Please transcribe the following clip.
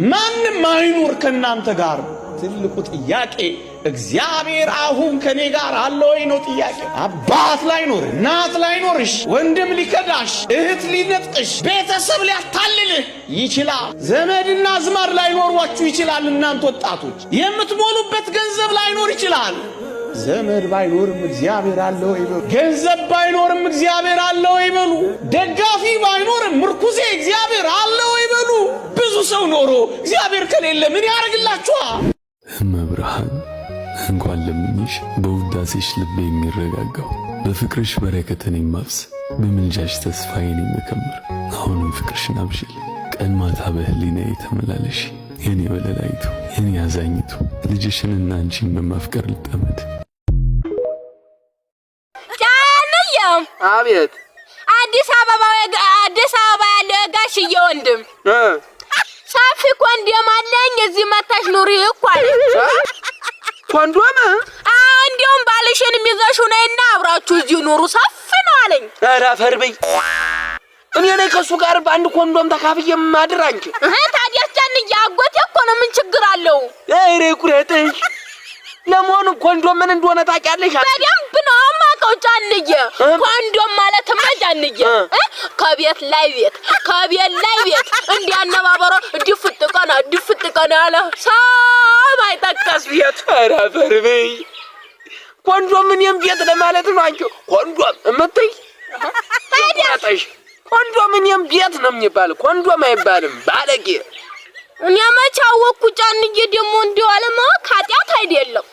ማንም አይኑር ከናንተ ጋር ትልቁ ጥያቄ እግዚአብሔር አሁን ከኔ ጋር አለ ወይ ነው ጥያቄ። አባት ላይኖር እናት ላይኖርሽ ወንድም ሊከዳሽ እህት ሊነጥቅሽ ቤተሰብ ሊያታልልህ ይችላል። ዘመድና አዝማድ ላይኖሯችሁ ይችላል። እናንተ ወጣቶች የምትሞሉበት ገንዘብ ላይኖር ይችላል። ዘመድ ባይኖርም እግዚአብሔር አለ ወይ በሉ። ገንዘብ ባይኖርም እግዚአብሔር አለ ወይ በሉ። ደጋፊ ባይኖርም ምርኩዜ እግዚአብሔር አለ ወይ በሉ። ብዙ ሰው ኖሮ እግዚአብሔር ከሌለ ምን ያደርግላችኋል? መብርሃን እንኳን ለምኝሽ በውዳሴሽ ልቤ የሚረጋጋው በፍቅርሽ በረከትን የማፍስ በምልጃሽ ተስፋዬን የምከምር አሁንም ፍቅርሽን አብሽል ቀን ማታ በህሊናዬ ተመላለሽ የኔ ወለላይቱ የኔ አዛኝቱ ልጅሽንና አንቺን በማፍቀር ልጠመድ። አቤት አዲስ አበባ ያለ ጋሽዬ ወንድም ሳፊ ኮንዶም አለኝ እዚህ መታሽ ኑሪ እኮ አለ። ኮንዶም? እንዲያውም ባልሽን ይዘሽው ነይና አብራችሁ እዚህ ኑሩ ሰፊ ነው አለኝ። ኧረ ፈርበይ እኔ ነኝ ከሱ ጋር በአንድ ኮንዶም ተካፍዬ ማድር አንቺ። ታዲያ ጃንዬ አጎቴ እኮ ነው ምን ችግር አለው? ኧረ ኩረትሽ ለመሆኑ ኮንዶም ምን እንደሆነ ታውቂያለሽ? በደንብ ነው የማውቀው ጃንዬ። ኮንዶም ማለትማ ጃንዬ ከቤት ላይ ቤት ከቤት ላይ ቤት እንዲያነባበረ ድፍጥ ቀና ያለ ሳብ አይጠቀስ ቤት። ኧረ ፈርበይ ኮንዶም ምንም ቤት ለማለት ነው አንቺ ኮንዶም እምትይ? ታዲያሽ ኮንዶም ምንም ቤት ነው የሚባል ኮንዶም አይባልም ባለጌ። እኔ መቼ አወቅኩ ጃንዬ? ደግሞ እንዲያው አለማወቅ ኃጢአት አይደለም።